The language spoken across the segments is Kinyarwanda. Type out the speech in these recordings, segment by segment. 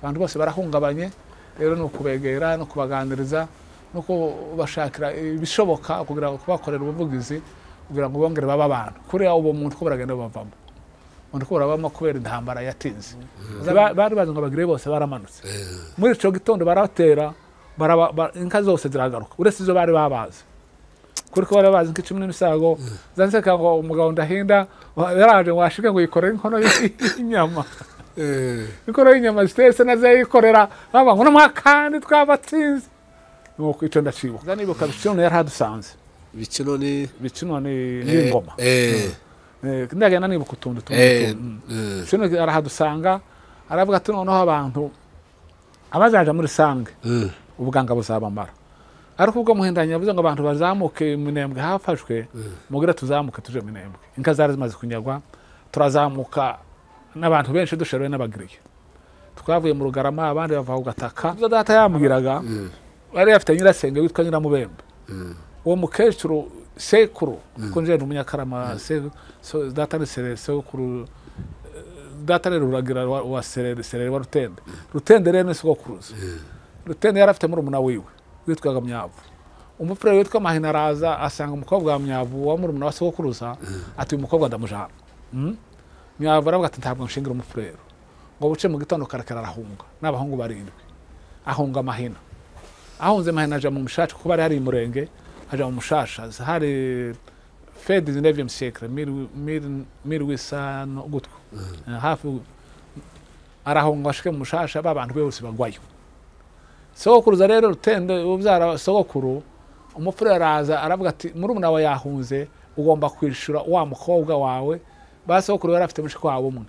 abantu bose barahungabanye rero no kubegera no kubaganiriza no kubashakira ibishoboka kugira ngo kubakorera ubuvugizi kugira ngo bongere baba abantu kuri abo muntu ko baragenda bavamo umuntu ko barabamo kubera intambara yatinze bari bazi ngo abagire bose baramanutse muri ico gitondo baratera inka zose ziragaruka uretse izo bari babazi kuri ko bari bazi nk'icumi n'imisago zanseka ngo umugabo ndahinda yaraje ngo ashike ngo yikorere inkono y'inyama inkono y'inyama zitese nazo yikorera baba ngo n'amakandi twabatsinze nuko ico ndacibuka nibuka bicino yari hadusanze bicino ni ingoma ndagenda nibuka utuntu bicino arahadusanga aravuga ati noneho abantu abazaja muri sange ubuganga buzabamara ariko ubwo muhendanya yavuze ngo abantu bazamuke Minembwe hafashwe mugira tuzamuke tuje Minembwe inka zari zimaze kunyagwa turazamuka n'abantu benshi dusherewe n'abagiriye twavuye mu Rugarama abandi bava ku Gataka zo data yambwiraga bari afite nyirasenge witwa Nyiramubembe uwo mukecuru sekuru ko nje n'umunyakarama data ni sekuru data rero uragira wa serere wa Rutende rero ni sokuruza Rutende yarafite muri umuna wiwe witwaga Myavu umupfure witwa Mahina araza asanga umukobwa wa Myavu wa muri umuna wa sokuruza ati umukobwa ndamujana Myavu aravuga ati ntabwo nshingira umupfure ngo buce mu gitondo karakara arahunga n'abahungu barindwi ahunga Mahina ahunze Mahina aja mu mushashi kuko bari hari Murenge aja mu mushasha hari fait du 19e siècle 1800 gutko hafi arahunga ashike mu mushasha babantu bose bagwayo sokuruza rero Rutende ubyara sokuru umupfure araza aravuga ati muri umuna wa yahunze ugomba kwishura wa mukobwa wawe basokuru yari afite mushiko wabo umwe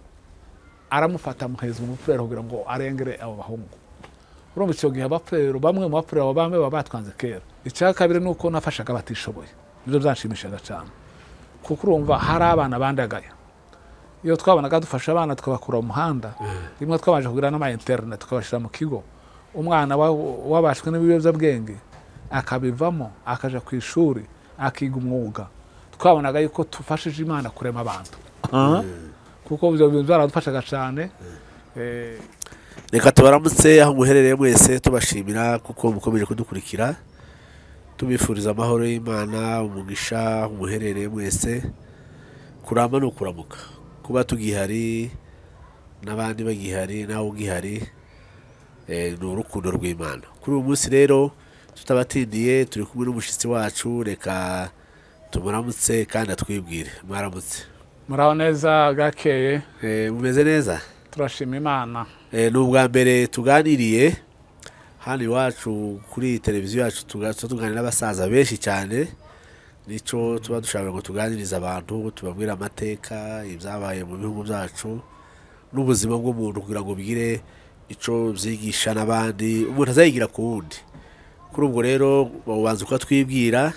aramufata muheza umupfure kugira ngo arengere abo bahungu urumva icyo gihe abapfure bamwe mu bapfure bamwe babatwanze kera icya kabiri nuko nafashaga batishoboye nibyo byanshimishaga cyane kuko urumva hari abana bandagaye iyo twabonaga dufasha abana twabakura mu muhanda rimwe twabaje kugira n'ama internet tukabashira mu kigo umwana wabashwe n'ibiyobyabwenge akabivamo akaja ku ishuri akiga umwuga twabonaga yuko tufashije Imana kurema abantu kuko byo byaradufashaga cyane reka tubaramutse aho muherereye mwese tubashimira kuko mukomeje kudukurikira tubifuriza amahoro y'Imana umugisha umuherereye mwese kuramba no kuramuka kuba tugihari n'abandi bagihari nawe ugihari ni urukundo rw'Imana kuri uyu munsi rero tutabatindiye turi kumwe n'umushitsi wacu reka tumuramutse kandi atwibwire mwaramutse muraho neza gakeye mumeze neza turashima Imana ni ubwa mbere tuganiriye hano iwacu kuri televiziyo yacu tuganira n'abasaza benshi cyane nico tuba dushaka ngo tuganirize abantu tubabwira amateka ibyabaye mu bihugu byacu n'ubuzima bw'umuntu kugira ngo bigire ico byigisha n'abandi umuntu azayigira ku wundi kuri ubwo rero babanza uko twibwira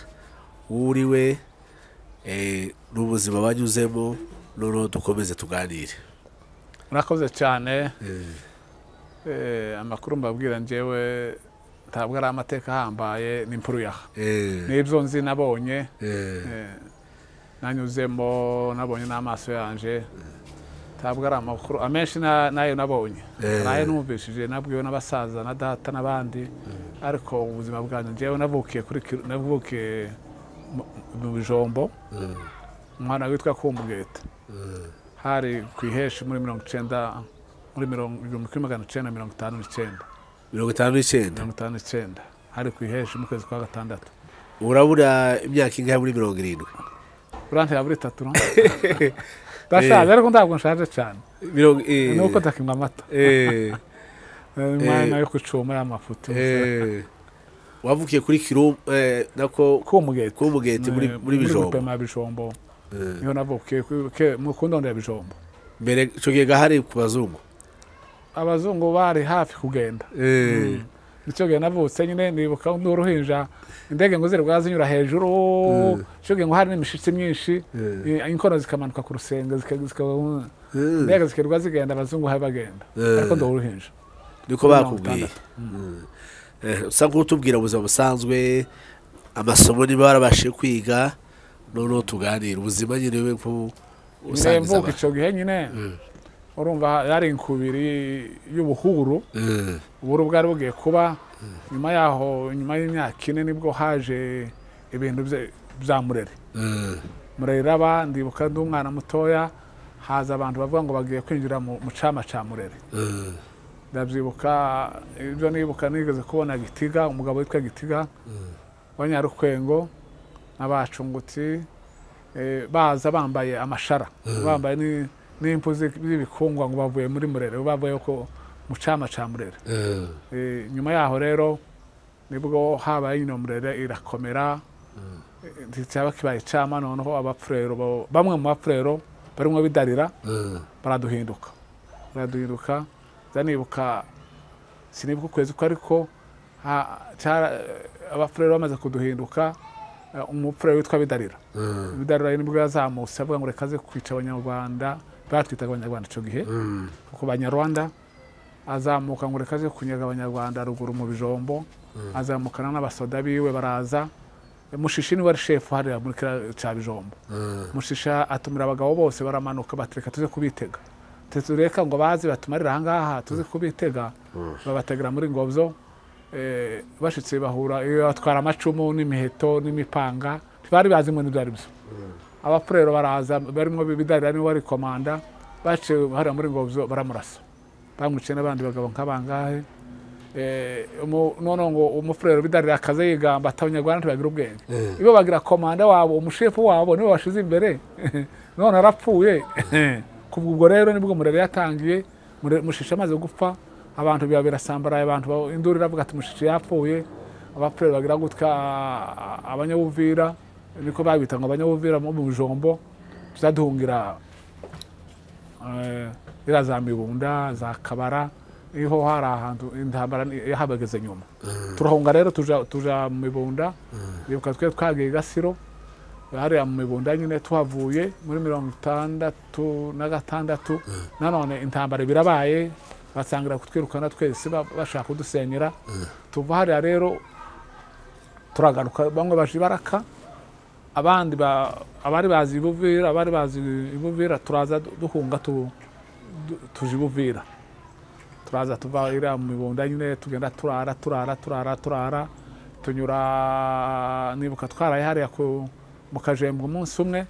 uriwe n'ubuzima banyuzemo noneho dukomeze tuganire murakoze cyane amakuru mbabwira njyewe ntabwo ari amateka ahambaye n'impuru yaha n'ibyo nzi nabonye nanyuzemo nabonye n'amaso yanje ntabwo ari amakuru amenshi nayo nabonye nayo numvishije nabwiwe n'abasaza na data n'abandi ariko ubuzima bwanjye njyewe navukiye mu Bijombo umwana witwa Kumugeta hari ku Iheshi muri 1959 hari ku Iheshi mu kwezi kwa gatandatu urabura imyaka ingahe muri 70 urantera muri 3 bashaje ariko ntabwo nshaje cyane nuko takimwa amata umwana yo kucuma y'amafuto wavukiye kuri Kirumu nako Kumugeta muri Bijombo niho navukiye mu kundondo ya Bijombo mbere ico gihe gahari ku bazungu abazungu bari hafi kugenda nicyo gihe navutse nyine nibuka n'uruhinja indege ngo zirwa zinyura hejuru cyo gihe ngo hari n'imishitsi myinshi inkono zikamanuka ku rusenga indege zikirwa zigenda abazungu hari bagenda ariko ndo uruhinja niko bakubwiye usa nk'utubwira ubuzima busanzwe amasomo niba warabashe kwiga noneho tuganira ubuzima nyine we ko usangiza icyo gihe nyine urumva yari inkubiri y'ubuhuru uburo bwari bugiye kuba nyuma yaho nyuma y'imyaka 4 nibwo haje ibintu bya Murere Murere abandi bukandi umwana mutoya haza abantu bavuga ngo bagiye kwinjira mu cama ca Murere ndabyibuka ibyo nibuka nigeze kubona Gitiga umugabo witwa Gitiga wanyarukwengo n'abacunguti baza bambaye amashara bambaye n'impu z'ibikungwa ngo bavuye muri Murere bavuye ko mu cama ca Murere nyuma yaho rero nibwo habaye ino Murere irakomera cyaba kibaye cama noneho abapfurero bamwe mu bapfurero barimwe bidarira baraduhinduka zanibuka sinibuka kwezi ko ariko abapfurero bamaze kuduhinduka umupfurero witwa bidarira nibwo yazamutse avuga ngo rekaze kwica abanyarwanda batwitaga abanyarwanda ico gihe kuko abanyarwanda azamuka ngo rekaze kunyaga abanyarwanda ruguru mu bijombo azamukana n'abasoda biwe baraza Mushishi ni wari chef hariya muri cya bijombo Mushisha atumira abagabo bose baramanuka batereka tuze kubitega tureka ngo bazi batumarira ahangaha tuze kubitega babategera muri Ngobzo bashitse bahura iyo atwara amacumu n'imiheto n'imipanga bari bazi mu nibyo aribyo abapfurero baraza barimo bidarira ni wari komanda bace hariya muri Ngobzo baramurasa bamwice n'abandi bagabo nk'abangahe none ngo umufurero bidarira akaze yigamba atanyarwanda ntibagira ubwenge ibo bagira komanda wabo umushefu wabo niwe washize imbere none arapfuye kubwo rero nibwo Murere yatangiye Mushisha amaze gupfa abantu birasambaraye abantu induru iravuga ati Mushisha yapfuye abapfurero bagira gutya abanyabuvira niko babita ngo abanyabuvira mu bijombo tuzaduhungira za Mibunda za Kabara iho hari ahantu intambara yahabageze nyuma turahunga rero tuja mu Mibunda bibuka twe twagiye Gasiro hari mu Mibunda nyine tuhavuye muri 66 nanone intambara birabaye basangira kutwirukana twese bashaka kudusenyera tuva hari rero turagaruka bamwe bajibaraka abandi abari bazi Buvira abari bazi Buvira turaza duhunga tujibuvira turaza tuva ira mu Mibunda nyine tugenda turara tunyura nibuka twaraye hariya mu Kajembe umunsi umwe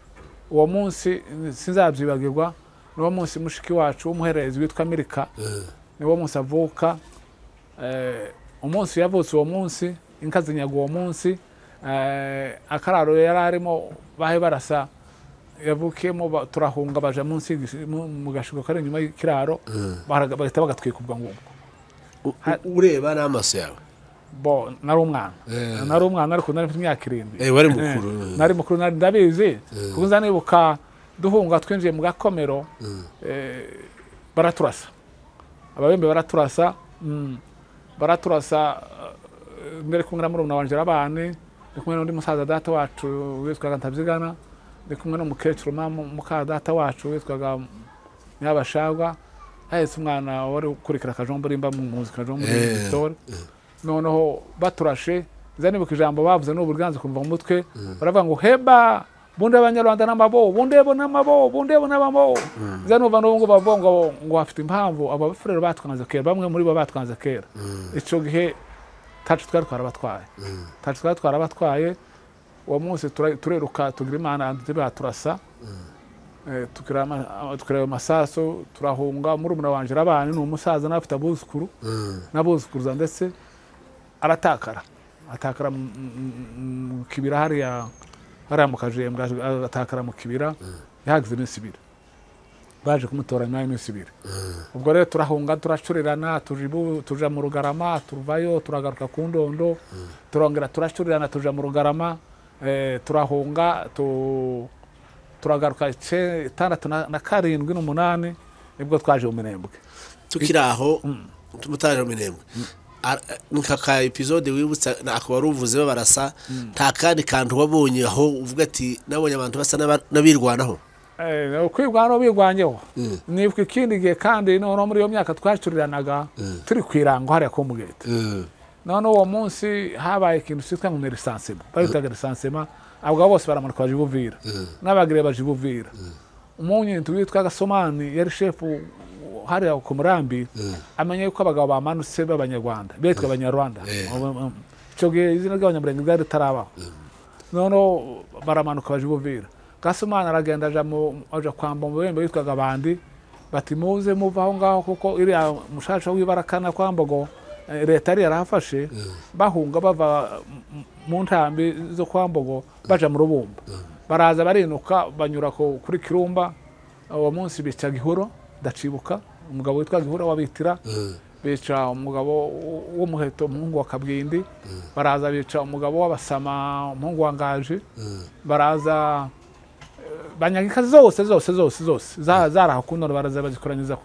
uwo munsi sinzabyibagirwa n'uwo munsi mushiki wacu w'umuherezi witwa Mirika niwo munsi avuka umunsi yavutse uwo munsi inka zinyaga uwo munsi akararo yari arimo bahe barasa yavukiyemo turahunga baje munsi mu gashuko kari nyuma y'ikiraro bahita bagatwika ubwo ngubwo ureba n'amaso yawe bo nari umwana ariko nari mfite imyaka 7 wari mukuru nari mukuru nari ndabizi kuko nzanibuka duhunga twinjiye mu gakomero baraturasa ababembe baraturasa mbere kumwe muri wanje abane kumwe n'undi musaza data wacu witwaga Ntabyigana ndi kumwe n'umukecuru muka data wacu witwaga Nyabashagwa ahetse umwana wari kurikira Kajombo rimba mu muzika Kajombo Victor noneho baturashe zanibuka ijambo bavuze n'uburganze kumva mu mutwe baravuga ngo heba bunde abanyarwanda n'amabo bundebo n'amabo zanuva n'ubwo bavuga ngo afite impamvu aba bafurero batwanze kera bamwe muri bo batwanze kera ico gihe tacu twarabatwaye uwo munsi tureruka tugira Imana baturasa tukira amasaso turahunga muri umuna wanje abana ni umusaza n'afite abuzukuru n'abuzukuruza ndetse atakara mu kibira hariya mu Kajembe atakara mu kibira yahagize iminsi 2 baje kumutora nayo iminsi 2 ubwo rero turahunga turacurirana tuja mu Rugarama tuvayo turagaruka ku Ndondo turongera turacurirana tuja mu Rugarama turahunga turagaruka 6 na 7 n'8 nibwo twaje mu Minembwe tukiraho tumutaje mu Minembwe nkaka episode wibutsa akaba ruvuze barasa nta kandi kantu wabonye aho uvuga ati nabonye abantu basa nabirwanaho kwirwanaho birwanyeho nibwo ikindi gihe kandi no muri iyo myaka twacuriranaga turi kwirango hariya ko mugete none uwo munsi habaye ikintu cyitwa ngo lisansema bayitaga lisansema abagabo bose baramanuka baje Buvira n'abagire baje Buvira umunyentu witwa Gasomani yari chef hariya ku murambi amenya yuko abagabo bamanutse b'abanyarwanda bitwa abanyarwanda icyo gihe izina ry'abanyamurenge ryari ritarabaho noneho baramanuka baje Buvira Gasumana aragenda aja kwamba mu bembe bitwaga abandi bati muze muva aho ngaho kuko iriya mushasha w'ibarakana Kwambogo leta yari yarahafashe bahunga bava mu ntambi zo Kwambogo baja mu Rubumba baraza barinuka banyura kuri Kirumba uwo munsi bica Gihuro ndacibuka umugabo witwa Gihuro wabitira bica umugabo w'umuheto umuhungu wa Kabwindi baraza bica umugabo w'Abasama umuhungu wa Ngaje baraza banyagika zose zarahakuno baraza bazikoranyiza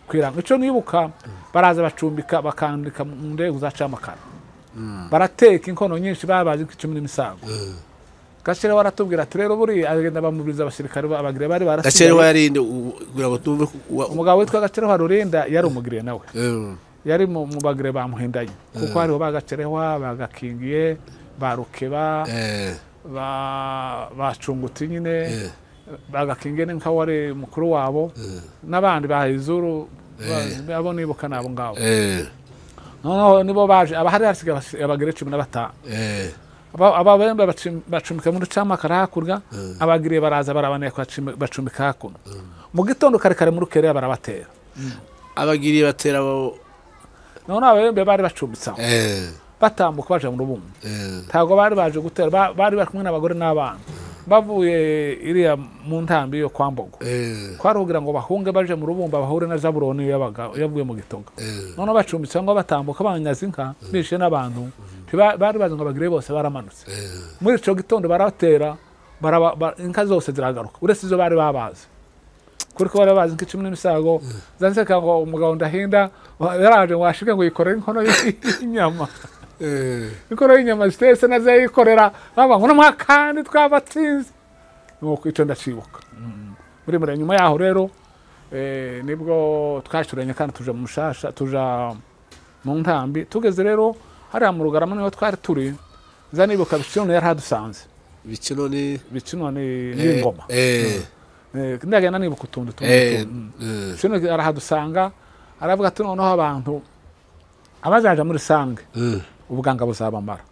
kwiranga ico nibuka baraza bacumbika bakandika mu ndego za Camakara barateka inkono nyinshi babaje icumi n'imisago Gacere waratubwira ati rero buri agenda bamubiriza abashirikare abagire bari barasigaye Gacere warinde kugira ngo tumve umugabo witwa Gacere wa Rurinda yari umugire nawe yari mu bagire bamuhendanye kuko hariho bagacerehwa bagakingiye barukeba bacunguti nyine bagakingiye nka wari mukuru wabo n'abandi bahizuru abo nibuka nabo ngabo no nibo baje abahari hasigaye abagire 15 ababembe bacumika muri Camakara hakurya abagiriye baraza barabaneka bacumika hakuno mu gitondo kare mu rukere barabatera abagiriye batera none ababembe bari bacumbitsa batambuka baje mu Rubumba ntago bari baje gutera bari kumwe n'abagore n'abana bavuye iriya mu ntambi yo Kwambogo kwarugira ngo bahunge baje mu Rubumba bahure na Zaburoni yavuye mu Gitonga none bacumbitsa ngo batambuka banyaza inka bishe n'abantu bari bazi ngo abagire bose baramanutse muri ico gitondo baratera inka zose ziragaruka uretse izo bari babazi kuri ko bari bazi nk'icumi n'imisago zanseka ngo umugabo ndahinda yaraje washike ngo yikorere inkono y'inyama inkono y'inyama zitese nazo yikorera baba ngo n'amakandi twabatsinze nuko ico ndacibuka muri nyuma yaho rero nibwo twashuranye kandi tuja mu Mushasha tuja mu ntambi tugeze rero hariya mu Rugarama niho twari turi zanibuka Bicino yari hadusanze Bicino n'ingoma ndagenda nibuka utuntu Bicino arahadusanga aravuga ati noneho abantu abazaja muri Sange ubuganga buzabamara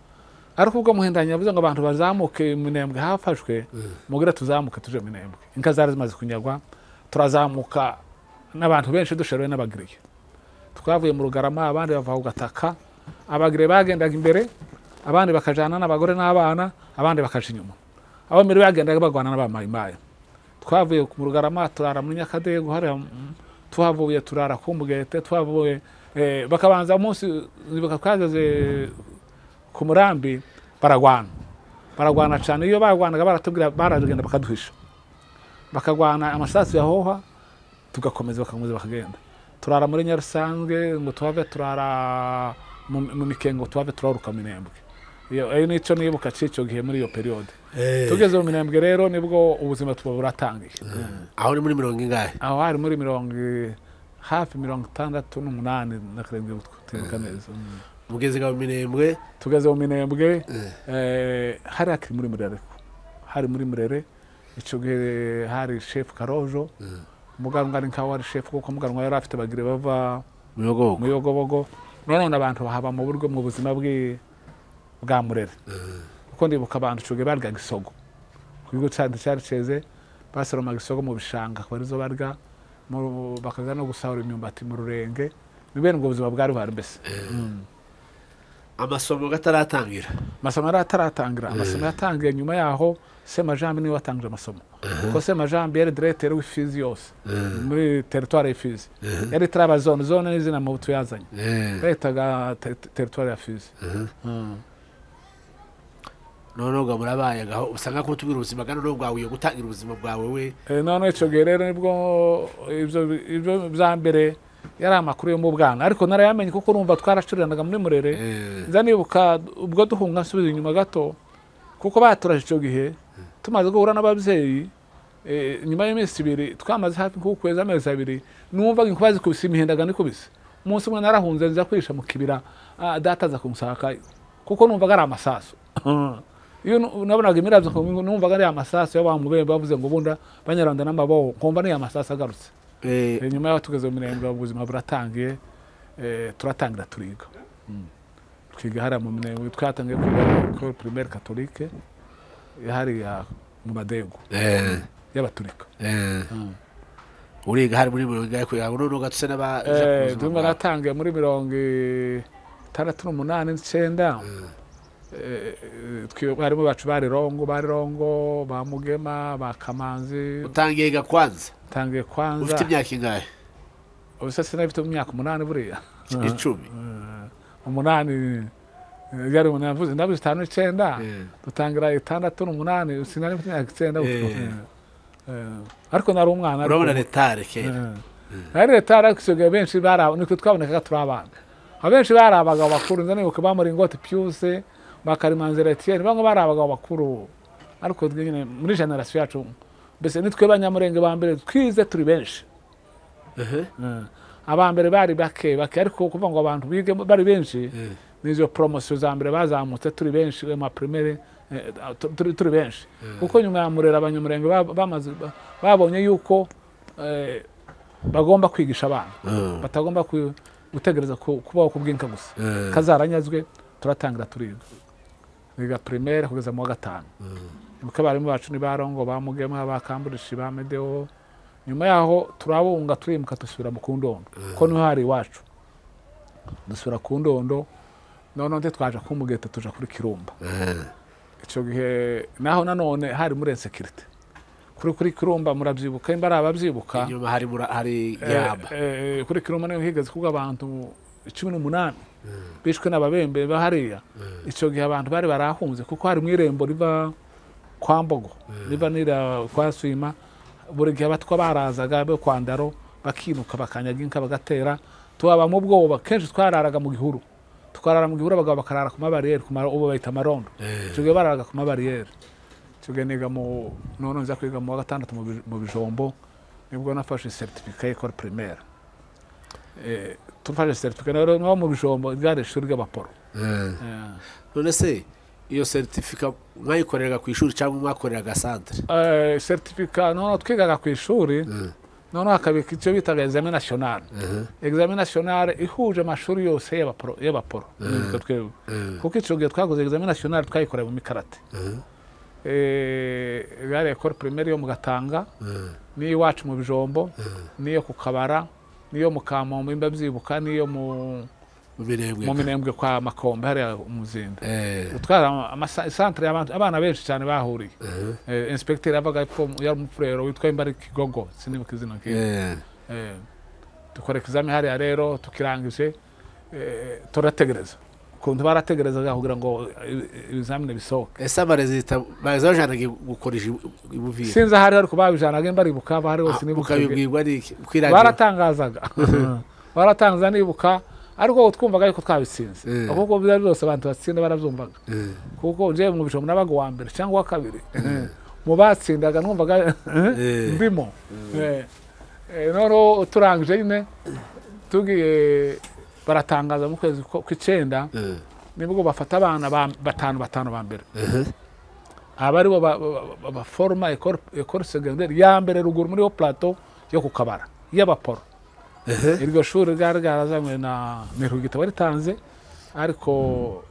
ariko ubwo muhendanye yavuze ngo abantu bazamuke Minembwe hafashwe mugira tuzamuke tuje Minembwe inka zari zimaze kunyagwa turazamuka n'abantu benshi dusherewe n'abagiriye twavuye mu Rugarama abandi bava ugataka abagire bagendaga imbere abandi bakajana n'abagore n'abana abandi bakaje inyuma abo mbere bagendaga bagwana n'abamayimaye twavuye mu Rugarama turara muri Nyakadego hariya tuhavuye turara ku Mugete twavuye bakabanza umunsi bakageze ku Murambi baragwana cyane iyo bagwanaga baratubwira baragenda bakaduhisha bakagwana amasasu yahoha tugakomeza bakagenda turara muri Nyarusange ngo tuhave turara mu Mikengo tuhave turaruka Minembwe iyo nico nibuka cico gihe muri iyo periode tugeze mu Minembwe rero nibwo ubuzima tuba buratangiye aho ni muri 70 ingahe aho hari muri 70 hafi 68 nakarenge gutibuka neza mugeze ga Minembwe tugeze mu Minembwe hari akiri muri Murere hari muri Murere ico gihe hari chef Karojo muganwa ari nkaho ari chef kuko muganwa yari afite bagire bava mu Yogobogo none abantu bahaba mu buryo mu buzima bwa Murere kuko ndibuka abantu ico gihe barga gisogo kuko cyari ceze basoroma gisogo mu bishanga kwarizo barga bakaza no gusahura imyumbati mu Rurenge nibene ngo buzima bwari bari mbese amasomo gataratangira amasomo yatangiye nyuma yaho Semajambi niwe watangije amasomo kuko Semajambi yari directeur w'Ifizi yose muri territoire y'Ifizi yari traba zone n'izina mu butu yazanye letaga territoire ya Fizi none ngo murabaye gaho usanga ko tubira ubuzima gano no bwawe gutangira ubuzima bwawe we none ico gihe rero nibwo ivyo byambere yari amakuru yo mu bwana ariko narayamenye kuko urumva twaracuranaga muri Murere nzanibuka ubwo duhunga nsubiza inyuma gato kuko baturaje ico gihe tumaze guhura n'abavyeyi nyuma y'imisi 2 twamaze hafi kwezi amezi 2 numva inkubazi kubisa imihendaga nikubise umunsi umwe narahunze nza kwisha mu kibira dataza kumusaka kuko numva ari amasaso iyo nabonaga imiravyo numva ari amasaso y'abamubembe bavuze ngo bunda banyaranda n'amabo nkomba ni amasaso agarutse nyuma yaho tugeze mu Minembwe ubuzima buratangiye turatangira turiga twiga hariya mu Minembwe twatangiye kwiga école primaire catholique hariya mu Madego y'abaturika uriga hari muri mirongo ingahe none ugatuse ndumva natangiye muri 68 barimo bacu bari Rongo ba Mugema ba Kamanzi. Utangiye Gakwanza? Tangiye Kwanza. Ufite imyaka ingahe? Ubuse sinafite imyaka 8 buriya 10 8 yari unavuze ndabuze 5 dutangira 6 8 sinari mfite imyaka 9 ariko nari umwana urabona retare kera ari retare kusoga benshi baraba niko twaboneka turi abana abenshi barabaga bakuru ndanibuka bamuringoti Pius bakarimanzira Etienne bamwe barabaga bakuru ariko nyine muri generation yacu bese nitwe banyamurenge ba mbere twize turi benshi abambere bari bake ariko kuvuga ngo abantu bige bari benshi nizo promotion za mbere bazamutse turi benshi mu primaire turi benshi kuko nyuma ya murera abanyamurenge babonye yuko bagomba kwigisha abana batagomba gutegereza kubaho kubwinka gusa kazaranyazwe turatangira turiga primaire kugeza mu wa 5 nuko abarimu bacu ni barongo ba Mugema ba Kamburishi ba Medeo nyuma yaho turabunga turimuka dusubira mu Kundondo ko niho hari iwacu dusubira ku Ndondo none twaje kumugeta tuja kuri Kirumba ico gihe naho nanone hari muri security kuri Kirumba muravyibuka imbara abavyibuka inyuma hari yaba kuri Kirumba niho higeze kuga abantu 18 bishwe n'ababembe bahariya ico gihe abantu bari barahunze kuko hari mwirembo riva kwa Mbogo riva nira kwa Swima buri gihe batwa barazaga be kwa Ndaro bakinuka bakanyaga inka bagatera tuaba mu bwoba kenshi twararaga mu gihuru abagabo bakarara ku mabarriere ubu bayita marondo tuge bararaga ku mabarriere tuge niga mu none nza kwiga mu wa 6 mu Bijombo nibwo nafashe certificate y'école primaire tufashe certificate no mu Bijombo ryari ishuri ry'abaporo none se iyo certificate mwayikoreraga ku ishuri cyangwa mwakoreraga centre certificate no twigaga ku ishuri none akabika icyo bitaga examen national examen national ihuje amashuri yose y'abaporo kuko icyo gihe twakoze examen national twayikoreye mu Mikarate gare école primaire yo mu Gatanga ni iwacu mu Bijombo niyo ku Kabara niyo mu Kamombo imbabyibuka niyo mu Minembwe kwa Makombe hari umuzinda utwara centre abana benshi cyane bahuriye inspecteur abaga yari umufurero witwa Imbari Kigogo sinibuka izina kiye dukora examen hari rero tukirangije turategereza kuntu barategerezaga kugira ngo ibizamine bisohoke ese abarezita bazajanaga gukoresha ibuvira sinza hari ariko babijanaga Imbari Bukaba hari hose nibuka ukabibwirwa n'iki baratangazaga baratangaza nibuka ariko twumvaga yuko twabitsinze ahubwo byari byose abantu batsinda baravyumvaga kuko je mu Bijombo nabago wa mbere cyangwa wa kabiri mu batsindaga numvaga ndimo noro turangije nyine tugiye baratangaza mu kwezi kw'icenda nibwo bafata abana batanu ba mbere abari bo ba forma école secondaire ya mbere ruguru muri plateau yo ku Kabara y'abaporo iryo shuri ryarazanywe na Mirugita waritanze ariko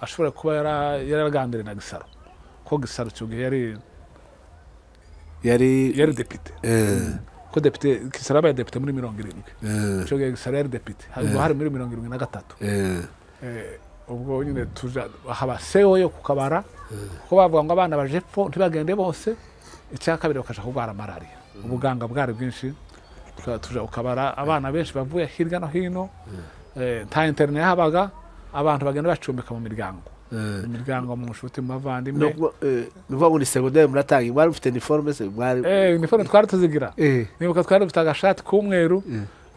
ashobora kuba yaragandire na Gisaro ko Gisaro cyo yari député ko député Gisaro abaye député muri 70 cyo Gisaro yari député hari muri 73 ubwo nyine tuja haba CEO yo ku Kabara ko bavuga ngo abana baje pfo ntibagende bose icya kabiri bakaja kugwara malaria ubuganga bwari bwinshi tuja ukabara abana benshi bavuye hirya no hino nta internet habaga abantu bagenda bacumbika mu miryango mu nshuti mu bavandimwe nuva muri secondaire muratanga bari ufite uniforme se bari uniforme twari tuzigira nibuka twari dufite agashati k'umweru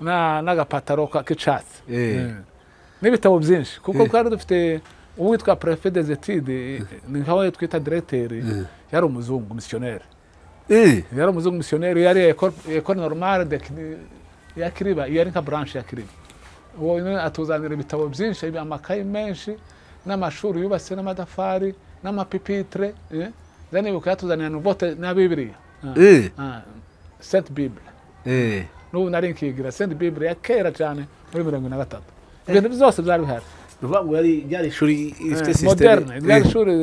n'agapataro k'icatsi n'ibitabo byinshi kuko twari dufite uwitwa préfet des études ni nkawe twita directeur yari umuzungu missionnaire yari umuzungu missionnaire yari école normale de ya Kiriba yari nka branche ya Kiriba uwo atuzanira ibitabo byinshi amakaye menshi n'amashuri yubatse n'amadafari n'amapipitre zanibuka yatuzanira n'uvote na Bibiliya Sainte Bible n'ubu nari nkigira Sainte Bible ya kera cyane muri 1943 ibintu byose byari bihari uvuga ngo ryari ishuri ifite system moderne ryari ishuri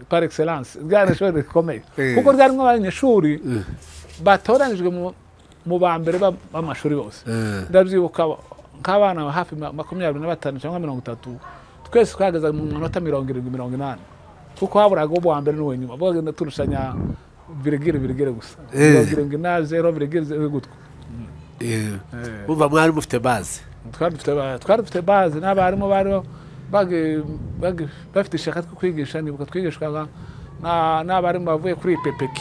par excellence ryari ishuri rikomeye kuko ryarimo abanyeshuri batoranijwe mu ba mbere b'amashuri bose ndabyibuka nk'abana hafi 25 cyangwa 30 twese twageze mu minota 70-80 kuko haburaga ubu wa mbere n'uwe nyuma bagenda turushanya virgule gusa 0,0 gutyo umva mwari mufite base twari dufite base n'abarimu bari bafite ishaka two kwigisha nibuka twigishwaga n'abarimu bavuye kuri IPPK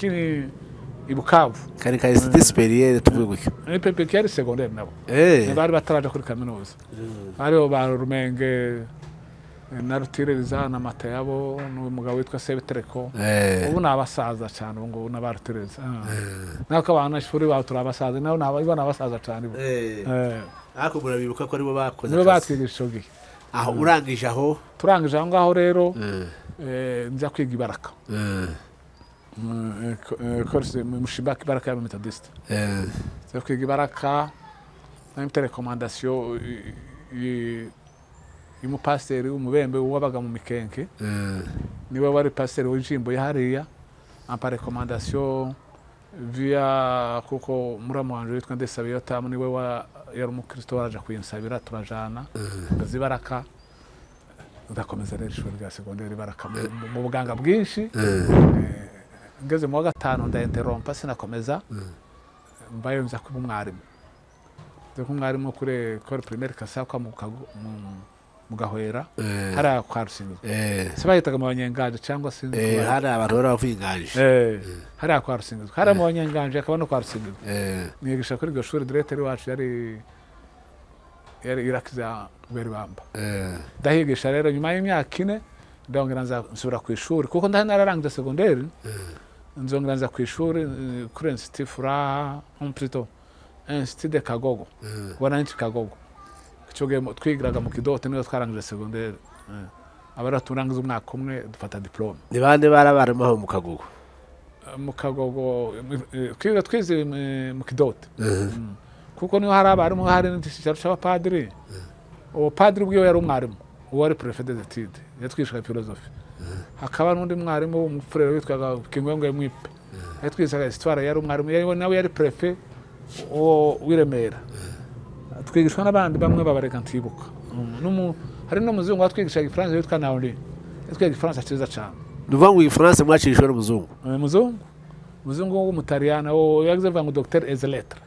ni Ibukavu kari Institut Supérieur tuvuye gutyo IPPK yari secondaire nabo bari bataraje kuri kaminuza ariho ba Rumenge na Rutireza na Matayabo n'umugabo witwa Sebetereko ubu nabasaza cyane ubu ngo n'abarutireza nako abana shuri baho turabasaza naho nabibona abasaza cyane ako murabibuka ko aribo bakoze nibo batwigisha gihe aho urangije aho turangije aho ngaho rero njya kwiga Ibaraka course Mushibaki Ibaraka ya Methodiste njya kwiga Ibaraka na recommandation y'umupasiteri w'umubembe wabaga mu Mikenke niwe wari pasiteri w'ijimbo yahariya ampa recommandation via kuko muramu wanje witwa Ndesabiyo Tamu niwe yari umukristo waraje kuyinsabira turajana Ibaraka ndakomeza rero ishuri rya secondaire Ibaraka mu buganga bwinshi ngeze mu wa gatanu ndainterrompa sinakomeza mbaye nza kuba umwarimu umwarimu kuri école primaire Kasakwa mu Gahwera hari kwa Rusingizo sibayitaga mu Banyengaje cyangwa sinzi hari abantu baravuye hari kwa Rusingizo hari mu Banyengaje akaba no kwa Rusingizo nigisha kuri iryo shuri directeur wacu yari irakiza Beribamba ndahigisha rero nyuma y'imyaka 4 ndongera nsubira ku ishuri kuko ndararangije secondaire nzongera nza ku ishuri kuri Institut Furaha plutôt Institut de Kagogo wana nchi Kagogo cyoge twigiraga mu Kidote niyo twarangije secondaire abara turangiza umwaka umwe dufata diplome ni bande barabarimo aho mu Kagogo twiga twize mu Kidote kuko niho hari abarimu hari n'ishisharo cy'abapadiri uwo padiri bwiwe yari umwarimu wari préfet des études yatwishaga philosophie hakaba n'undi mwarimu w'umufurere witwaga Kingwengwe Mwipe yatwishaga histoire yari umwarimu nawe yari préfet w'Iremera twigishwa n'abandi bamwe babareka ntibuka hari n'umuzungu watwigisha igifaransa witwa Naoli yatwigisha igifaransa cyiza cyane nuvuga ngo igifaransa mwacishwe n'umuzungu umuzungu w'umutaliyana yagize ngo Dr Ezeletre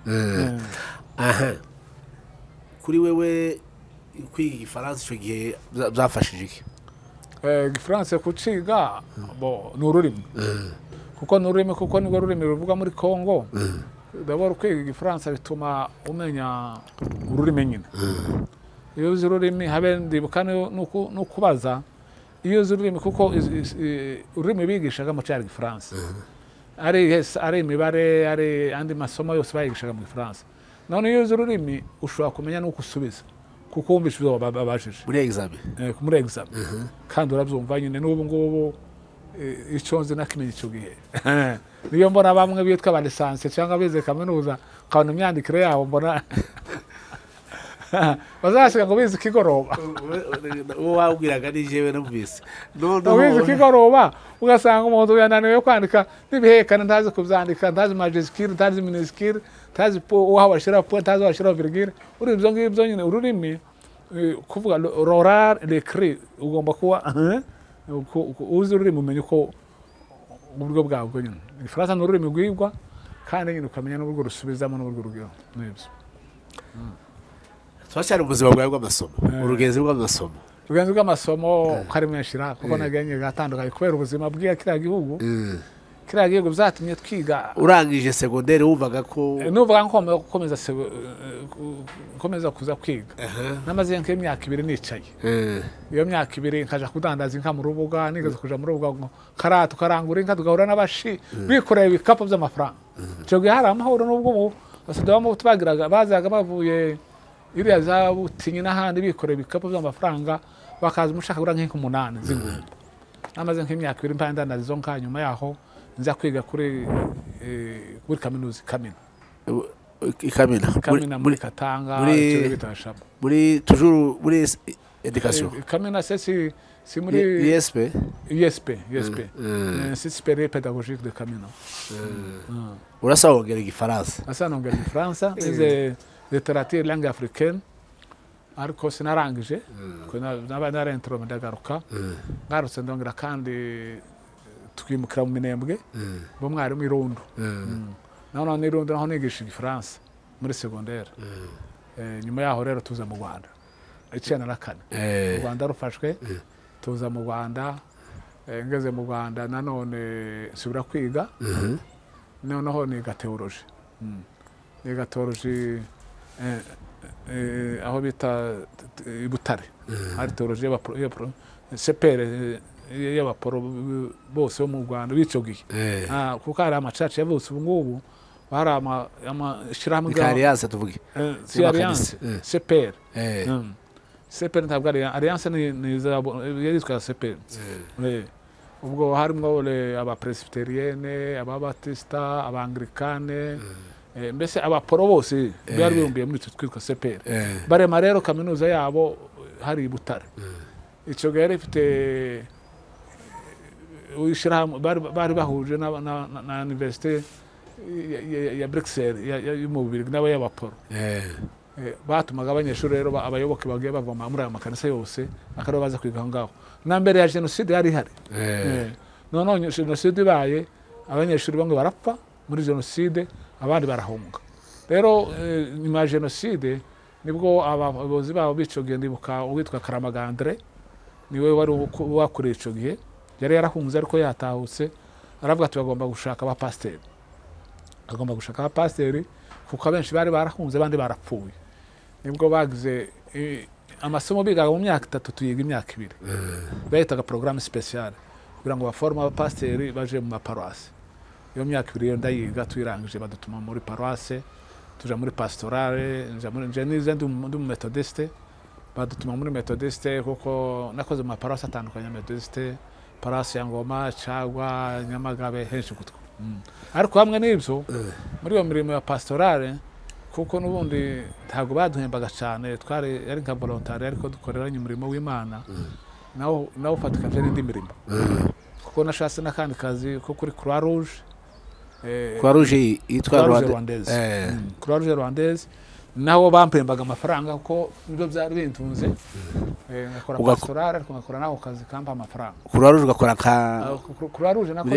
kuri wewe kwiga igifaransa icyo gihe byafashije iki igifaransa kuciga ni ururimi kuko ni ururimi kuko nirwo rurimi ruvuga muri Congo d'abord kwiga igifaransa bituma umenya ururimi nyine iyo uzi ururimi habe ndibuka no kubaza iyo uzi ururimi kuko ururimi bigishaga mu cyari igifaransa ari imibare ari andi masomo yose bayigishaga mu Gifaransa none iyo uzi ururimi ushobora kumenya no gusubiza kuko wumvisha ibyo babajije muri examen kandi urabyumva nyine n'ubu ngubu icyo nzi nakimenya icyo gihe niyo mbona bamwe bitwa ba lisansi cyangwa bize kaminuza kabona imyandikire yabo mbona bazasiga ngo bize ikigoroba uwo wabwiraga ni jewe numvise bize ikigoroba ugasanga umuntu yananiwe kwandika n'ibihekane ntazi kubyandika ntazi majuscule ntazi minuscule ntazi uwo washira point ntazi washira virgule uri ibyo ngibyo nyine ururimi kuvuga l'oral l'écrit ugomba kuba uzi ururimi umenya uko uburyo bwabwo nyine igifaransa ni ururimi rwigwa kandi nyine ukamenya n'uburyo rusubizamo n'uburyo rugero n'ibyo twashara ubuzima bwawe bw'amasomo urugenzi rw'amasomo kari menshira kuko naganye gatandukanye kubera ubuzima bw'ikira gihugu kira gihugu byatumye twiga urangije secondaire wumvaga ko nuvuga ngo komeza kuza kwiga namaze nk'imyaka 2 nicaye iyo myaka 2 nkaja kudandaza inka mu rubuga nigeze kuja mu rubuga ngo karatu karangura inka tugahura n'abashi bikoreye ibikapu by'amafaranga cyo gihe hari amahoro n'ubwo basadawa mu tubagiraga bazaga bavuye iriya za butinyi n'ahandi bikoreye ibikapu by'amafaranga bakaza umushaka ura nk'inka 8 z'ingumba namaze nk'imyaka 2 mpandandaza izo nka nyuma yaho nza kwiga kuri kaminuza Kamina muri Katanga muri toujours muri education Kamina c'est muri ISP Institut supérieur pédagogique de Kamina. Urasa wongera igifaransa asa nongera igifaransa ize littérature langue africaine ariko sinarangije ko nabana intro ndagaruka ngarutse ndongera kandi twimukira mu Minembwe bo mwari mu Irundo none Irundo naho nigisha igifaransa muri secondaire nyuma yaho rero tuza mu Rwanda 1994 Rwanda rufashwe tuza mu Rwanda ngeze mu Rwanda nanone subira kwiga noneho niga theology aho bita Butare hari theology y'abaporo bose bo mu Rwanda bicogiye kuko hari amacaci yavutse ubu ngubu hari amashirahamwe Alliance tuvuge Alliance CPR CPR ntabwo ari Alliance ni yitwa CPR ubwo harimo abapresbyterienne ababatista abanglikane mbese abaporo bose bari bumbiye muri twitwa CPR barema rero kaminuza yabo hari Butare ico gere ifite uishirahamwe bari bahuje na université ya Bruxelles mu Bubiligi n'aba y'abaporo batumaga abanyeshuri rero abayoboke bagiye bavoma muri aya makanisa yose akaro baza kwiga ngaho na mbere ya genocide yari hari none genocide baye abanyeshuri bamwe barapfa muri genocide abandi barahunga rero nyuma ya genocide nibwo abayobozi babo bicogiye ndibuka uwitwa Karamagandre niwe wari wakuriye ico gihe yari yarahunze ariko yatahutse aravuga tugomba gushaka abapasteri kuko abenshi bari barahunze abandi barapfuye nibwo bagize amasomo bigaga mu myaka 3 tuyiga imyaka 2 bayitaga programme spéciale kugira ngo baforme abapasteri baje mu maparoisse iyo myaka 2 yo ndayiga tuyirangije badutuma muri paroisse tuja muri pastorale nje nize ndi methodiste badutuma muri methodiste kuko nakoze mu maparoisse atandukanye methodiste paroisse ya Ngoma Cagwa Nyamagabe henshi gutwa ariko hamwe n'ibyo muri iyo mirimo ya pastorale kuko nubundi ntago baduhembaga cyane twari ari nka volontaire ariko dukoreranye umurimo w'Imana nawo ufatikanye n'indi mirimo kuko nashatse n'akandi kazi ko kuri Croix Rouge yitwa Croix Rouge Rwandaise naho bampembaga amafaranga kuko nibyo byari bintunze ngakora pastorale ariko ngakora naho kazi kampa amafaranga Croix Rouge ugakora Croix Rouge nakora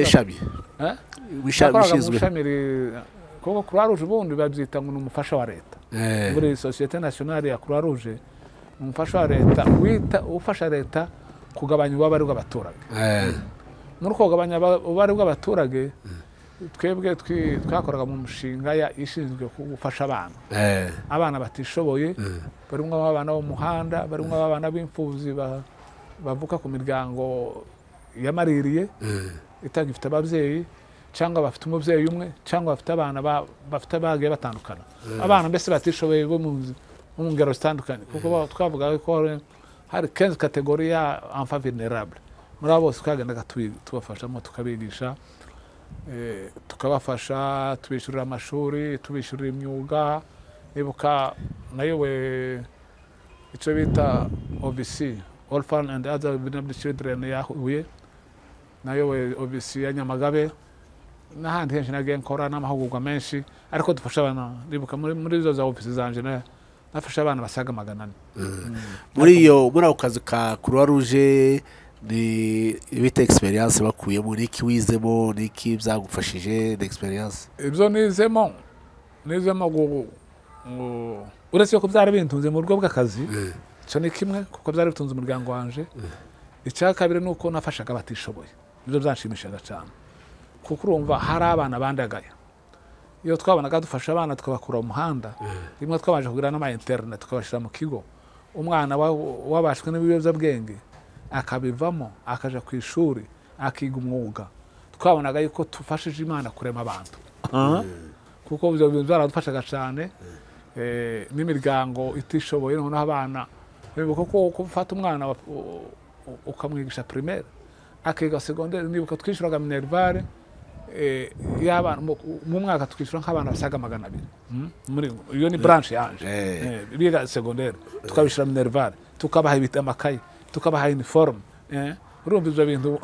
wishamiri kuko Croix Rouge ubundi babyita ngo n'umufasha wa leta muri Société Nationale ya Croix Rouge umufasha wa leta ufasha leta kugabanya ububabare bw'abaturage muri kugabanya ububabare bw'abaturage twebwe twakoraga mu mushinga ishinzwe gufasha abana batishoboye barimo abana bo muhanda barimo abana b'imfuzi bavuka ku miryango yamaririye itagifite ababyeyi cyangwa bafite umubyeyi umwe cyangwa bafite abana bafite bagiye batandukana abana mbese batishoboye bo mu ngero zitandukanye kuko twavuga ko hari 15 catégories ya enfants vulnérables muri abo bose twagendaga tubafashamo tukabigisha tukabafasha tubishurira amashuri tubishurira imyuga nibuka nayowe icyo bita OVC Orphan and Other Vulnerable Children yahuye nayowe OVC ya Nyamagabe n'ahandi henshi nagiye nkora n'amahugurwa menshi ariko dufasha abana nibuka muri izo za office zanje nafasha abana basaga 400 muri ako kazi ka Croix Rouge ni ibita experience bakuye muri iki wizemo niki byagufashije d'experience ibyo nizemo uretse ko byari bintunze mu rugo bw'akazi cyo ni kimwe kuko byari bitunze umuryango wanje icya kabiri nuko nafashaga batishoboye ibyo byanshimishaga cyane kuko urumva hari abana bandagaye iyo twabonaga dufasha abana tukabakura mu muhanda rimwe twabaje kugira n'ama internet tukabashira mu kigo umwana wabashwe n'ibiyobyabwenge akabivamo akaja ku ishuri akiga umwuga twabonaga yuko tufashije Imana kurema abantu kuko byo byaradufashaga cyane n'imiryango itishoboye noneho abana bibuka ko gufata umwana ukamwigisha primaire akiga secondaire nibuka twishuraga minervare y'abana mu mwaka twishyura nk'abana basaga 200 muri iyo ni branche yanje biga secondaire tukabishira minerval tukabaha amakaye tukabaha uniforme urumva ibyo bintu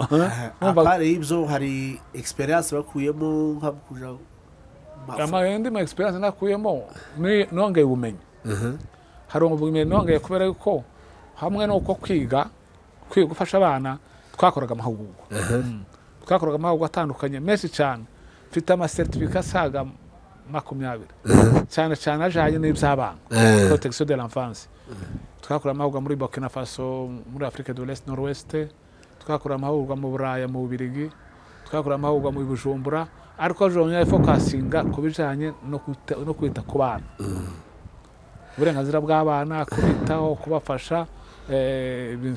apare ibyo hari experience bakuyemo nkabukuja amahende ma experience nakuyemo nongeye ubumenyi hari ubumenyi nongeye kubera yuko hamwe no kwiga gufasha abana twakoraga amahugurwa twakoraga amahugurwa atandukanye menshi cyane mfite ama certificat saga 20 cyane ajanye n'iby'abana protection de l'enfance twakora amahugurwa muri Burkina Faso muri Afrique de l'Est Nord-Ouest twakora amahugurwa mu Buraya mu Bubirigi twakora amahugurwa mu Bujumbura ariko jonye focusinga kubijanye no kwita ku bana uburenganzira bw'abana kubitaho kubafasha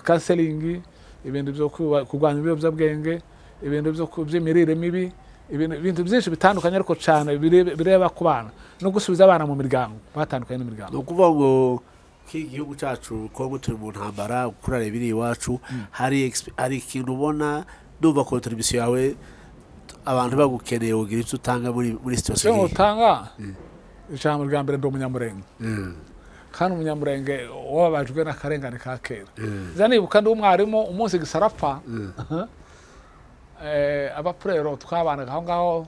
counseling ibintu byo kurwanya ibiyobyabwenge ibintu byo by'imirire mibi ibintu byinshi bitandukanye ariko cyane bireba ku bana no gusubiza abana mu miryango batandukanye n'imiryango no kuvuga ngo igihugu cyacu Kongo turi mu ntambara kurare biri iwacu hari ikintu ubona ndumva contribution yawe abantu bagukeneye ugira icyo utanga muri situation cyo utanga ijambo rya mbere ndo umunyamurenge kandi umunyamurenge wabajwe n'akarengane ka kera zanibuka ndi umwarimu umunsi gisarapfa abapurero twabanaga aho ngaho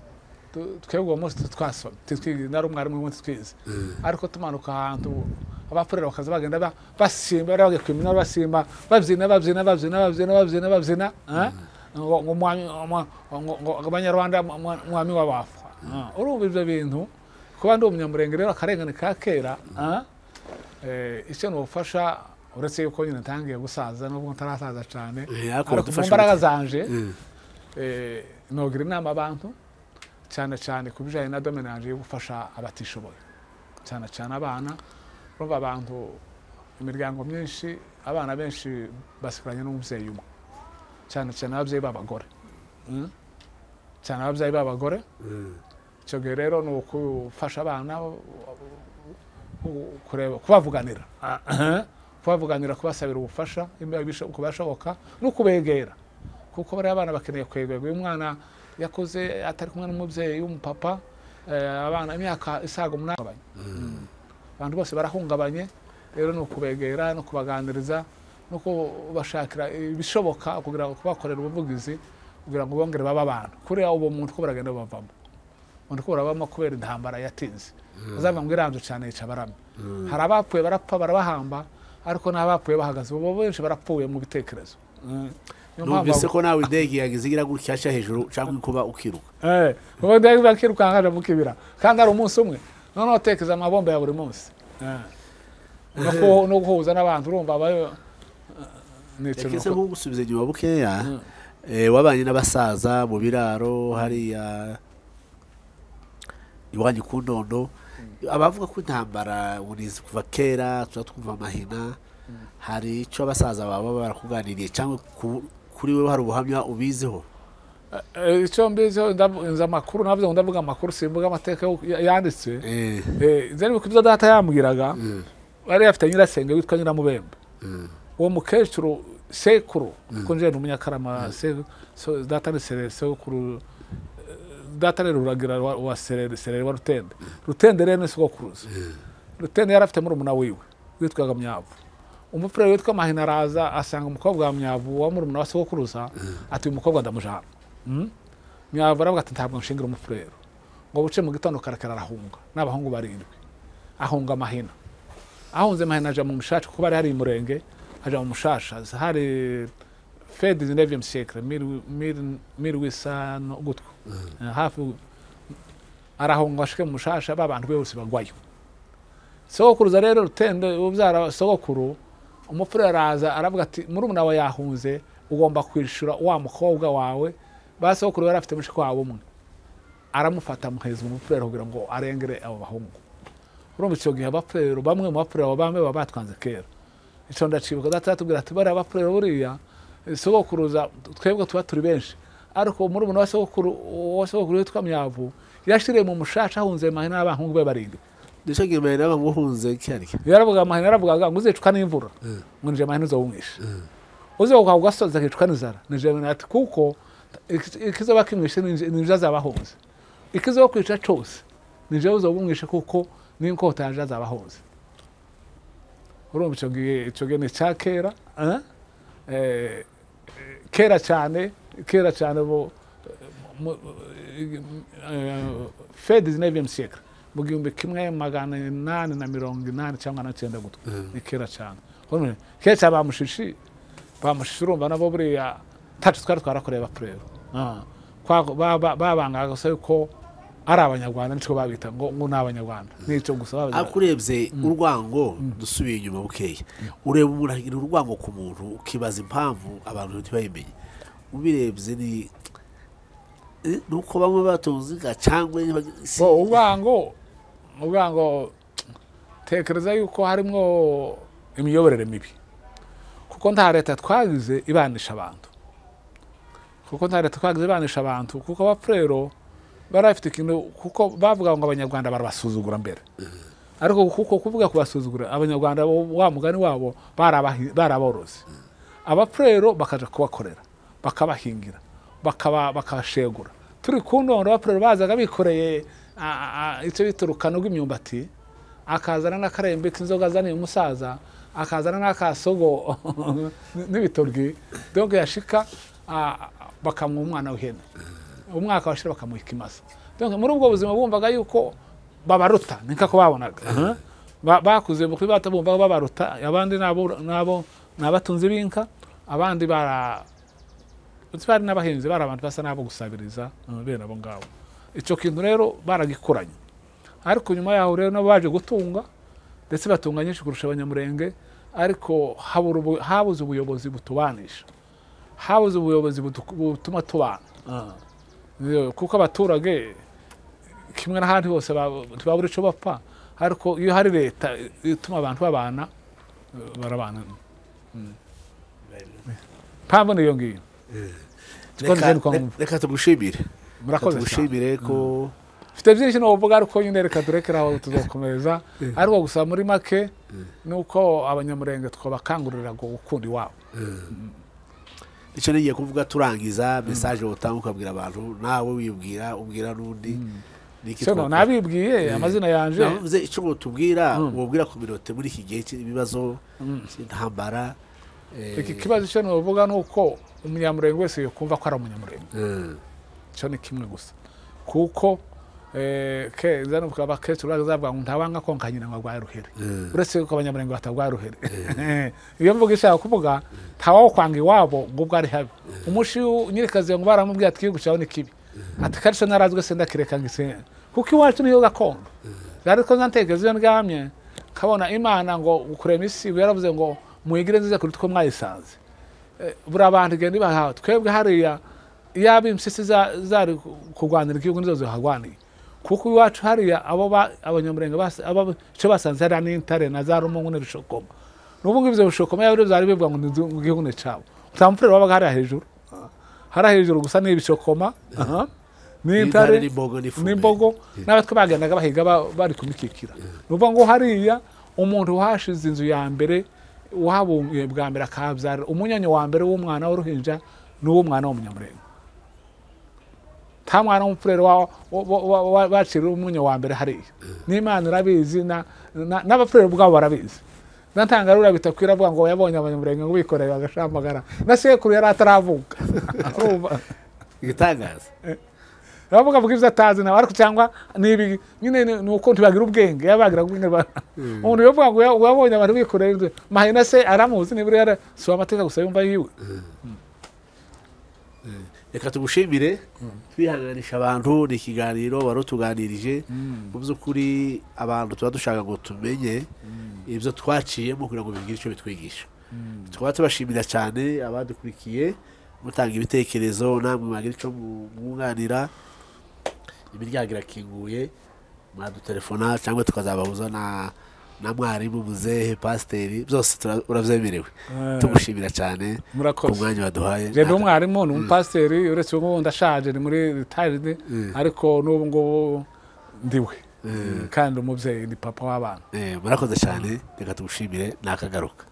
twebwe umunsi twasoma twiga nari umwarimu umunsi twize ariko tumanuka ahantu abapurero bakaza bagenda basimba bari kwimina basimba babyina ngo abanyarwanda mwami w'abafa urumva ibyo bintu kuba ndi umunyamurenge rero akarengane ka kera icyo nubufasha uretse yuko nyine ntangiye gusaza nubwo ntarasaza cyane ariko mu mbaraga zanje nogira inama abantu cyane ku bijyanye na dominance yo gufasha abatishoboye cyane abana urumva abantu imiryango myinshi abana benshi basigaranye n'umubyeyi umwe cyane ababyeyi b'abagore icyo gihe rero ni ukufasha abana kubavuganira kubasabira ubufasha kubashoboka no kubegera kuko bari abana bakeneye kwegerwa uyu mwana yakoze atari kumwe n'umubyeyi w'umupapa abana imyaka isaga 8 abantu bose barahungabanye rero no kubegera no kubaganiriza no kubashakira ibishoboka kugira ngo kubakorera ubuvugizi kugira ngo bongere baba abantu kuri abo muntu ko baragenda bavamo umuntu ko barabamo kubera intambara yatinze azava ngo iranzo cyane yica barame hari abapfuye barapfa barabahamba ariko n'abapfuye bahagaze bo benshi barapfuye mu bitekerezo numvise ko nawe idegi yagize igira gucyashya hejuru cyangwa kuba ukiruka ubu ndegi bakiruka ngaje mukibira kandi ari umunsi umwe none utekeza amabombe ya buri munsi no guhuza n'abantu urumva abayo Ekese nko gusubiza inyuma bukeya wabanye n'abasaza mu biraro hariya iwanyu ku Ndondo abavuga ko intambara urizi kuva kera twumva amahina hari icyo abasaza baba barakuganiriye cyangwa kuri wewe hari ubuhamya ubiziho icyo mbiziho nza amakuru navuze ngo ndavuga amakuru simbuga amateka yanditse zari bikubyo data yambwiraga bari afite nyirasenge witwa Nyiramubembe uwo mukecuru sekuru kunje n'umunyakarama data ni sekuru data rero uragira wa serere wa Rutende rero n'isogokuru Rutende yarafite muri umuna wiwe witwaga Myavu umupfurere witwa Mahina araza asanga umukobwa wa Myavu wa muri umuna wa sogokuruza ati uyu mukobwa ndamujana Myavu aravuga ati ntabwo nshingira umupfurere ngo buce mu gitondo karakara arahunga n'abahungu barindwi ahunga Mahina ahunze Mahina aja mu Mushasha kuba ari hari Murenge aja mu Mushasha hari fait du 19e siècle 1800 gutyo hafi arahunga ashike mu Mushasha babantu bose bagwayo sogokuruza rero Rutende ubyara sogokuru umupfura araza aravuga ati muri umuna wa yahunze ugomba kwishura wa mukobwa wawe basogokuru barafite mushiko wabo umwe aramufata muheza umupfura kugira ngo arengere abo bahungu urumva icyo gihe abapfura bamwe mu bapfura bamwe babatwanze kera icyo ndacibuka datatubwira ati bari abapfura buriya sogokuruza twebwe tuba turi benshi ariko muri umuna wa sogokuru witwa Myavu yashiriye mu Mushasha ahunze Mahina n'abahungu be barindwi Ndetse ngiye naba muhunze cyari. Yaravuga Mahina yaravuga ngo uzicuka n'imvura. Ngo nje Mahina uzawumwisha. Uze ukagugasoza kicuka n'inzara. Nije ati kuko ikizoba kimwishe ninje azabahunze ikizoba kwica cyose ninje uzobumwishe kuko n'inkota yaje azabahunze urumva icyo gihe ni cya kera kera cyane bo fin du 19e siècle mu 1880 cyangwa na 9 gutyo ni kera cyane kera cyane bamushishi urumva nabo buriya tacu twari twarakoreye abapurero babangaga gusa yuko ari abanyarwanda nicyo babita ngo ni abanyarwanda nicyo gusa akurebye urwango dusubiye inyuma bukeya ureba umuntu agira urwango ku muntu ukibaza impamvu abantu ntibayimenye ubirebye ni nuko bamwe batunziga cyangwa urwango tekereza yuko harimo imiyoborere mibi kuko nta leta twagize ibanisha abantu kuko abapurero barafite ikintu kuko bavuga ngo abanyarwanda barabasuzugura mbere ariko kuko kuvuga kubasuzugura abanyarwanda wa mugani wabo baraborozi abapurero bakaja kubakorera bakabahingira bakabashegura turi ku ndondo abapurero bazaga bikoreye icyo bita urukano rw'imyumbati akazana n'akarembe k'inzoga azaniye umusaza akazana n'akasogo n'ibitoryi donc yashika bakamuha umwana w'ihene umwaka washira bakamuha ikimasa donc muri ubwo buzima bumvaga yuko babaruta nikako babonaga bakuze bukuri batabumva babaruta abandi nabo nabatunze binka abandi bari n'abahinzi bari abantu basa nabo gusabiriza bene abo ngabo icyo kintu rero baragikoranye ariko nyuma yaho rero nabo baje gutunga ndetse batunga nyinshi kurusha abanyamurenge ariko habuze ubuyobozi butubanisha habuze ubuyobozi butuma tubana kuko abaturage kimwe n'ahandi hose ntibabura icyo bapfa ariko iyo hari leta ituma abantu babana barabana mpamvu niyo ngiyo reka tugushimire murakoze ko mfite byinshi n'ubuvuga ariko nyine reka turekere aho tuzakomeza ariko gusa muri make nuko abanyamurenge twabakangurira gukunda iwabo icyo nigiye kuvuga turangiza message utanga ukabwira abantu nawe wibwira ubwira n'undi cyo nabibwiye amazina yanje icyo tubwira ubwira ku minota muri iki gihe cy'ibibazo cy'intambara iki kibazo cyo nuvuga nuko umunyamurenge wese yokumva ko ari umunyamurenge cyo ni kimwe gusa kuko keza nuko abakecuru bazavuga ngo ntabanga konka nyina ngo agwaye ruhere uretse ko abanyamurenge batagwaye ruhere iyo mvuga ishaka kuvuga ntawo kwanga iwabo ngo bwari habi umushi nyirikazi ngo baramubwiye ati kigo cyawe ni kibi ati karisho narazwe senda kireka ngise kuko iwacu niyo gakondo ariko nzatekereza iyo ndyamye kabona imana ngo ukurema isi yaravuze ngo mwigire nziza kuri two mwayisanze buri abantu genda bahawe twebwe hariya yaba impyisi zari kurwanira igihugu nizo zihagwaniye kuko iwacu hariya abanyamurenge icyo basanze hariya n'intare na za rumungu n'ibishokoma n'ubu ngibyo bishokoma yabyo byari bivuga ngo ni igihugu ni cyabo utamupfurira wabaga hariya hejuru gusa n'ibishokoma n'intare n'imbogo n'abatwe bagendaga bahiga bari kumikikira n'uvuga ngo hariya umuntu uhashize inzu ya mbere uhabungiye bwa mbere akabyara umunyanya wa mbere w'umwana w'uruhinja n'uw'umwana w'umunyamurenge nta mwana w'umupfurere bacira umunya wa mbere hariya n'imana irabizi n'abapfurere ubwabo barabizi natangarura bitakwira avuga ngo yabonye abanyamurenge ngo bikoreye bagashambagara na sekuru yari ataravuka igitangaza bavuga ibyo atazi nawe ariko cyangwa nibi nyine ni uko ntibagira ubwenge yabagira ubwenge umuntu yavuga ngo yabonye abantu bikoreye mahina se aramuzi nibura yarasuba amateka gusa yumva yiwe reka tugushimire twihanganisha abantu ni ikiganiro barutuganirije mu by'ukuri abantu tuba dushaka ngo tumenye ibyo twaciyemo kugira ngo bigire icyo bitwigisha tukaba tubashimira cyane abadukurikiye mutanga ibitekerezo namwe mwagira icyo mwunganira imiryango irakinguye mwadutelefona cyangwa tukazabahuza na mwarimu muzehe pasiteri byose uravyemerewe tugushimira cyane ku mwanya waduhaye rero umwarimu ni umupasiteri uretse ubu ndashaje ni muri retired ariko n'ubu ngubu ndiwe kandi umubyeyi ni papa w'abana murakoze cyane reka tugushimire nakagaruka